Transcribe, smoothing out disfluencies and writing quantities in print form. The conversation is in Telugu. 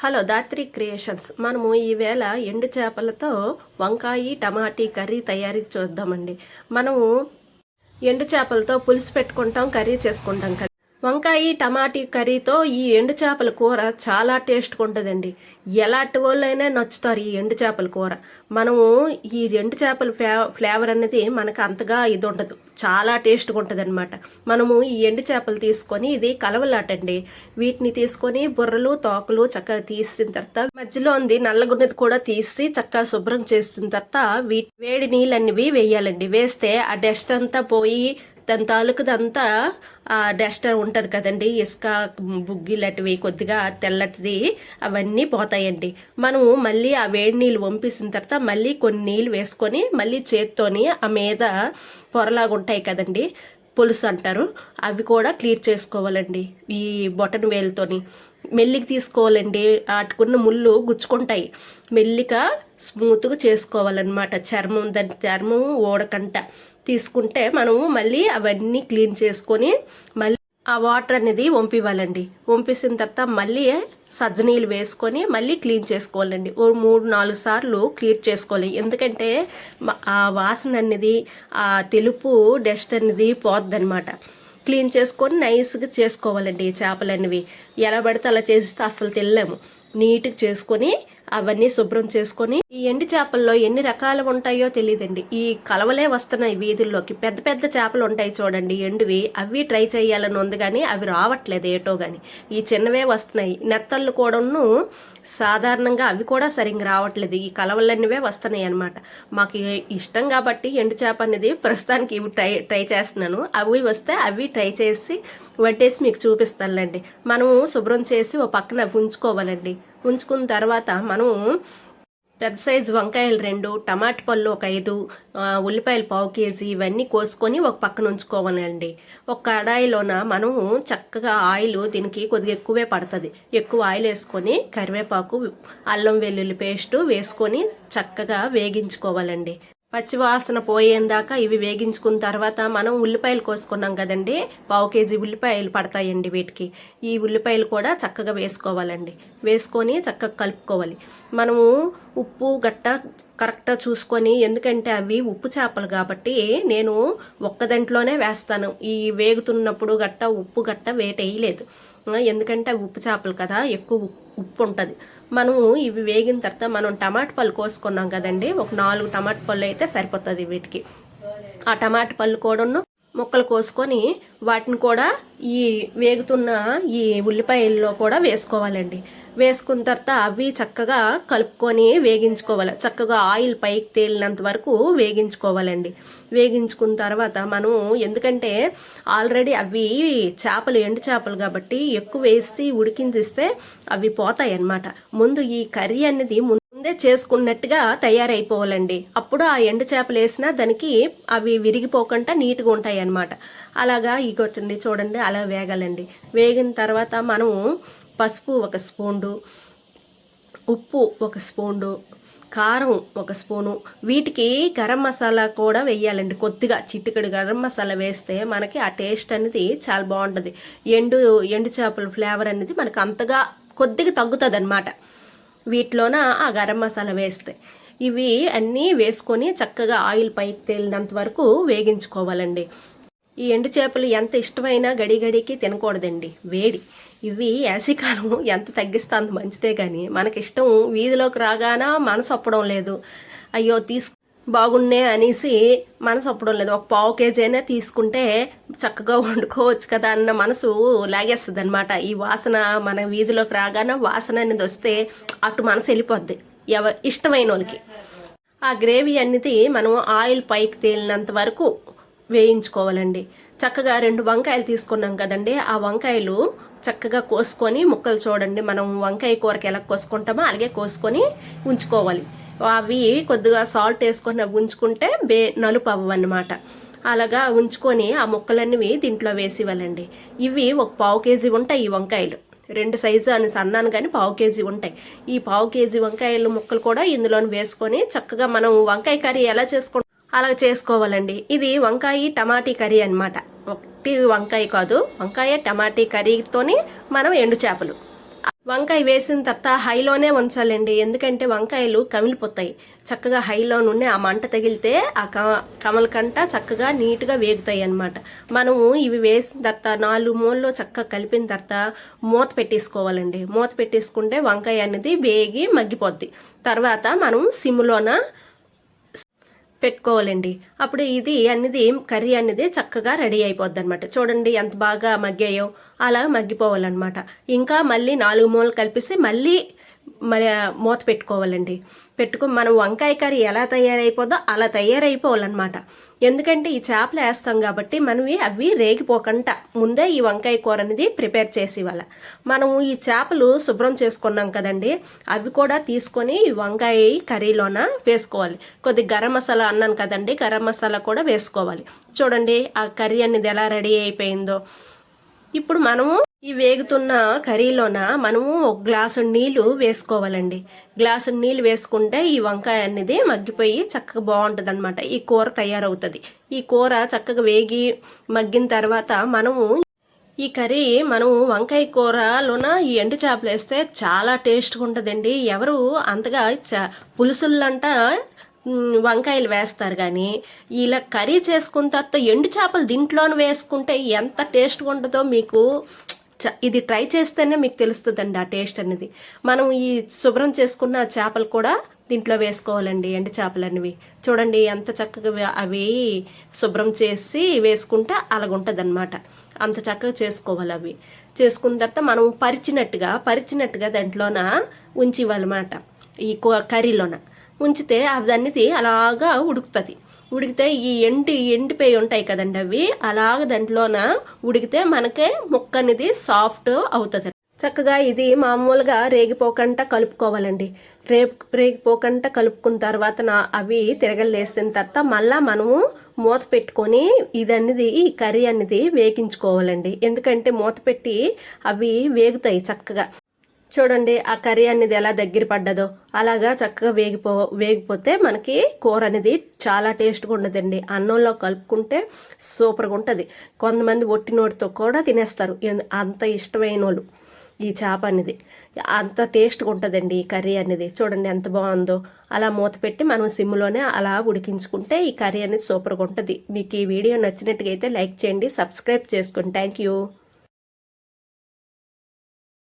Hello Dhatri creations. మనము ఈవేళ ఎండు చేపలతో వంకాయ టమాటీ కర్రీ తయారీ చూద్దామండి. మనము ఎండు చేపలతో పులుసు పెట్టుకుంటాం, కర్రీ చేసుకుంటాం కదా. వంకాయ టమాటీ కర్రీతో ఈ ఎండు చేపల కూర చాలా టేస్ట్గా ఉంటుందండి. ఎలాంటి వాళ్ళైనా నచ్చుతారు ఈ ఎండు చేపల కూర. మనము ఈ ఎండు చేపల ఫ్లేవర్ అనేది మనకు అంతగా ఇది ఉండదు, చాలా టేస్ట్గా ఉంటుంది అనమాట. మనము ఈ ఎండు చేపలు తీసుకొని, ఇది కలవలాటండి, వీటిని తీసుకొని బుర్రలు తోకలు చక్కగా తీసిన తర్వాత మధ్యలో ఉంది నల్లగున్నది కూడా తీసి చక్కగా శుభ్రం చేసిన తర్వాత వేడి నీళ్ళన్నీ వేయాలండి. వేస్తే ఆ డస్ట్ అంతా పోయి దాని తాలూకుదంతా ఆ డస్ట్ ఉంటుంది కదండి, ఇసుక బుగ్గిలటివి కొద్దిగా తెల్లటిది అవన్నీ పోతాయండి. మనము మళ్ళీ ఆ వేడి నీళ్ళు వంపేసిన తర్వాత మళ్ళీ కొన్ని నీళ్ళు వేసుకొని మళ్ళీ చేత్తోని ఆ మీద పొరలాగా ఉంటాయి కదండి, పులుసు అంటారు, అవి కూడా క్లియర్ చేసుకోవాలండి. ఈ బొటన్ వేలుతోని మెల్లికి తీసుకోవాలండి. వాటికున్న ముళ్ళు గుచ్చుకుంటాయి, మెల్లిగా స్మూత్గా చేసుకోవాలన్నమాట. దాని చర్మం ఓడకంట తీసుకుంటే మనము మళ్ళీ అవన్నీ క్లీన్ చేసుకొని మళ్ళీ ఆ వాటర్ అనేది వంపివ్వాలండి. వంపేసిన తర్వాత మళ్ళీ సజ్జనీళ్ళు వేసుకొని మళ్ళీ క్లీన్ చేసుకోవాలండి. ఓ 3-4 సార్లు క్లీన్ చేసుకోవాలి. ఎందుకంటే ఆ వాసన అనేది, ఆ తెలుపు డస్ట్ అనేది పోద్దనమాట. క్లీన్ చేసుకొని నైస్గా చేసుకోవాలండి. ఈ చేపలన్నవి ఎలా పడితే అలా చేస్తే అసలు తెల్లాము. నీట్గా చేసుకొని అవన్నీ శుభ్రం చేసుకొని, ఈ ఎండు చేపల్లో ఎన్ని రకాలు ఉంటాయో తెలియదండి. ఈ కలవలే వస్తున్నాయి వీధుల్లోకి. పెద్ద పెద్ద చేపలు ఉంటాయి చూడండి ఎండువి, అవి ట్రై చేయాలని ఉంది కానీ అవి రావట్లేదు ఏటో కానీ. ఈ చిన్నవే వస్తున్నాయి. నెత్తళ్ళు కూడాను సాధారణంగా అవి కూడా సరిగ్గా రావట్లేదు. ఈ కలవలన్నవే వస్తున్నాయి అనమాట. మాకు ఇష్టం కాబట్టి ఎండు చేప అనేది ప్రస్తుతానికి ఇవి ట్రై చేస్తున్నాను. అవి వస్తే అవి ట్రై చేసి వడ్డేసి మీకు చూపిస్తానులేండి. మనము శుభ్రం చేసి ఓ పక్కన ఉంచుకోవాలండి. ఉంచుకున్న తర్వాత మనము పెద్ద సైజు వంకాయలు 2, టమాటా పళ్ళు ఒక 5, ఉల్లిపాయలు 1/4 కేజీ ఇవన్నీ కోసుకొని ఒక పక్కన ఉంచుకోవాలండి. ఒక కడాయిలోన మనము చక్కగా ఆయిల్, దీనికి కొద్దిగా ఎక్కువే పడుతుంది, ఎక్కువ ఆయిల్ వేసుకొని కరివేపాకు, అల్లం వెల్లుల్లి పేస్టు వేసుకొని చక్కగా వేగించుకోవాలండి. పచ్చివాసన పోయేందాకా ఇవి వేగించుకున్న తర్వాత మనం ఉల్లిపాయలు కోసుకున్నాం కదండి, 1/4 కేజీ ఉల్లిపాయలు పడతాయండి వీటికి. ఈ ఉల్లిపాయలు కూడా చక్కగా వేసుకోవాలండి. వేసుకొని చక్కగా కలుపుకోవాలి. మనము ఉప్పు గట్ట కరెక్ట్గా చూసుకొని, ఎందుకంటే అవి ఉప్పు చేపలు కాబట్టి నేను ఒక్క దాంట్లోనే వేస్తాను. ఈ వేగుతున్నప్పుడు గట్ట ఉప్పు గట్ట వేయలేదు, ఎందుకంటే అవి ఉప్పు చేపలు కదా, ఎక్కువ ఉప్పు ఉంటుంది. మనము ఇవి వేగిన తర్వాత మనం టమాటా పళ్ళు కోసుకున్నాం కదండి, ఒక 4 టమాటా పళ్ళు అయితే సరిపోతుంది వీటికి. ఆ టమాటా పళ్ళు కూడాను ముక్కలు కోసుకొని వాటిని కూడా ఈ వేగుతున్న ఈ ఉల్లిపాయల్లో కూడా వేసుకోవాలండి. వేసుకున్న తర్వాత అవి చక్కగా కలుపుకొని వేగించుకోవాలి. చక్కగా ఆయిల్ పైకి తేలినంత వరకు వేగించుకోవాలండి. వేగించుకున్న తర్వాత మనం, ఎందుకంటే ఆల్రెడీ అవి చేపలు ఎండు చేపలు కాబట్టి ఎక్కువ వేసి ఉడికించిస్తే అవి పోతాయి అన్నమాట. ముందు ఈ కర్రీ అనేది ముందే చేసుకున్నట్టుగా తయారైపోవాలండి. అప్పుడు ఆ ఎండు చేపలు వేసినా దానికి అవి విరిగిపోకుండా నీట్గా ఉంటాయి అన్నమాట. అలాగా ఇగొచ్చండి చూడండి, అలా వేగాలండి. వేగిన తర్వాత మనము పసుపు 1 స్పూను, ఉప్పు 1 స్పూను, కారం 1 స్పూను, వీటికి గరం మసాలా కూడా వేయాలండి. కొద్దిగా చిటికెడు గరం మసాలా వేస్తే మనకి ఆ టేస్ట్ అనేది చాలా బాగుంటుంది. ఎండు చేపల ఫ్లేవర్ అనేది మనకు అంతగా కొద్దిగా తగ్గుతుంది అనమాట వీటిలోన ఆ గరం మసాలా వేస్తే. ఇవి అన్నీ వేసుకొని చక్కగా ఆయిల్ పైకి తేలినంత వరకు వేగించుకోవాలండి. ఈ ఎండు చేపలు ఎంత ఇష్టమైనా గడిగడికి తినకూడదండి, వేడి. ఇవి యాసికాలం ఎంత తగ్గిస్తే అంత మంచిదే కానీ మనకిష్టం వీధిలోకి రాగానే మనసు ఒప్పడం లేదు. అయ్యో బాగున్నే అనేసి మనసు ఒప్పడం లేదు. ఒక 1/4 కేజీ అయినా తీసుకుంటే చక్కగా వండుకోవచ్చు కదా అన్న మనసు లాగేస్తుంది అనమాట. ఈ వాసన మన వీధిలోకి రాగానే వాసన అనేది వస్తే అటు మనసు వెళ్ళిపోద్ది ఇష్టమైన వాళ్ళకి. ఆ గ్రేవీ అనేది మనం ఆయిల్ పైకి తేలినంత వరకు వేయించుకోవాలండి. చక్కగా 2 వంకాయలు తీసుకున్నాం కదండి, ఆ వంకాయలు చక్కగా కోసుకొని ముక్కలు చూడండి, మనం వంకాయ కూరకి ఎలా కోసుకుంటామో అలాగే కోసుకొని ఉంచుకోవాలి. అవి కొద్దిగా సాల్ట్ వేసుకొని ఉంచుకుంటే నలుపు అవ్వన్నమాట. అలాగా ఉంచుకొని ఆ ముక్కలన్నీ దీంట్లో వేసివ్వాలండి. ఇవి ఒక 1/4 కేజీ ఉంటాయి ఈ వంకాయలు. 2 సైజు అని అన్నాను కానీ 1/4 కేజీ ఉంటాయి. ఈ 1/4 కేజీ వంకాయలు ముక్కలు కూడా ఇందులో వేసుకొని చక్కగా మనం వంకాయ కర్రీ ఎలా చేసుకుంటాం అలా చేసుకోవాలండి. ఇది వంకాయ టమాటీ కర్రీ అనమాట. ఒకటి వంకాయ కాదు, వంకాయ టమాటీ కర్రీతోని మనం ఎండు చేపలు వంకాయ వేసిన తర్వాత హైలోనే ఉంచాలండి, ఎందుకంటే వంకాయలు కమిలిపోతాయి. చక్కగా హైలో నుండి ఆ మంట తగిలితే ఆ కమలకంట చక్కగా నీట్గా వేగుతాయి అన్నమాట. మనము ఇవి వేసిన తర్వాత 4 మూలలో చక్కగా కలిపిన తర్వాత మూత పెట్టేసుకోవాలండి. మూత పెట్టేసుకుంటే వంకాయ అనేది వేగి మగ్గిపోద్ది. తర్వాత మనం సిమ్లోన పెట్టుకోవాలండి. అప్పుడు ఇది అనేది కర్రీ అనేది చక్కగా రెడీ అయిపోద్ది అనమాట. చూడండి ఎంత బాగా మగ్గాయో, అలా మగ్గిపోవాలన్నమాట. ఇంకా మళ్ళీ 4 మూలలు కలిపిస్తే మళ్ళీ మూత పెట్టుకోవాలండి. పెట్టుకుని మనం వంకాయ కర్రీ ఎలా తయారైపోద్దో అలా తయారైపోవాలన్నమాట. ఎందుకంటే ఈ చేపలు వేస్తాం కాబట్టి మనవి అవి రేగిపోకుండా ముందే ఈ వంకాయ కూర అనేది ప్రిపేర్ చేసి ఇవ్వాలి. మనము ఈ చేపలు శుభ్రం చేసుకున్నాం కదండి, అవి కూడా తీసుకొని వంకాయ కర్రీలోన వేసుకోవాలి. కొద్ది గరం మసాలా అన్నాను కదండి, గరం మసాలా కూడా వేసుకోవాలి. చూడండి ఆ కర్రీ అనేది ఎలా రెడీ అయిపోయిందో. ఇప్పుడు మనము ఈ వేగుతున్న కర్రీలోన మనము 1 గ్లాసు నీళ్లు వేసుకోవాలండి. గ్లాసు నీళ్ళు వేసుకుంటే ఈ వంకాయ అనేది మగ్గిపోయి చక్కగా బాగుంటుంది అనమాట. ఈ కూర తయారవుతుంది. ఈ కూర చక్కగా వేగి మగ్గిన తర్వాత మనము ఈ కర్రీ మనము వంకాయ కూరలోన ఈ ఎండు చేపలు వేస్తే చాలా టేస్ట్గా ఉంటుందండి. ఎవరు అంతగా పులుసులంట వంకాయలు వేస్తారు, కానీ ఇలా కర్రీ చేసుకున్న తర్వాత ఎండు చేపలు దీంట్లోనే వేసుకుంటే ఎంత టేస్ట్గా ఉంటుందో మీకు ఇది ట్రై చేస్తేనే మీకు తెలుస్తుందండి ఆ టేస్ట్ అనేది. మనం ఈ శుభ్రం చేసుకున్న చేపలు కూడా దీంట్లో వేసుకోవాలండి, ఎండు చేపలు అనేవి. చూడండి ఎంత చక్కగా అవి శుభ్రం చేసి వేసుకుంటే అలాగుంటుంది అనమాట. అంత చక్కగా చేసుకోవాలి. అవి చేసుకున్న తర్వాత మనం పరిచినట్టుగా దాంట్లోన ఉంచివ్వాలన్నమాట. ఈ కర్రీలోన ఉంచితే అది అలాగా ఉడుకుతుంది. ఉడికితే ఈ ఎండిపోయి ఉంటాయి కదండి, అవి అలాగ దాంట్లోన ఉడికితే మనకే ముక్క అనేది సాఫ్ట్ అవుతుంది. చక్కగా ఇది మామూలుగా రేగిపోకుండా కలుపుకోవాలండి. రేగిపోకుండా కలుపుకున్న తర్వాత అవి తిరగలేసిన తర్వాత మళ్ళా మనము మూత పెట్టుకొని ఈ కర్రీ అనేది వేగించుకోవాలండి. ఎందుకంటే మూత పెట్టి అవి వేగుతాయి చక్కగా. చూడండి ఆ కర్రీ అనేది ఎలా దగ్గర పడ్డదో అలాగా చక్కగా వేగిపోతే మనకి కూర అనేది చాలా టేస్ట్గా ఉండదండి. అన్నంలో కలుపుకుంటే సూపర్గా ఉంటుంది. కొంతమంది ఒట్టి నోటితో కూడా తినేస్తారు, అంత ఇష్టమైన వాళ్ళు. ఈ చేప అనేది అంత టేస్ట్గా ఉంటుందండి ఈ కర్రీ అనేది. చూడండి ఎంత బాగుందో. అలా మూత పెట్టి మనం సిమ్లోనే అలా ఉడికించుకుంటే ఈ కర్రీ అనేది సూపర్గా ఉంటుంది. మీకు ఈ వీడియో నచ్చినట్టుగా అయితే లైక్ చేయండి, సబ్స్క్రైబ్ చేసుకోండి. Thank you.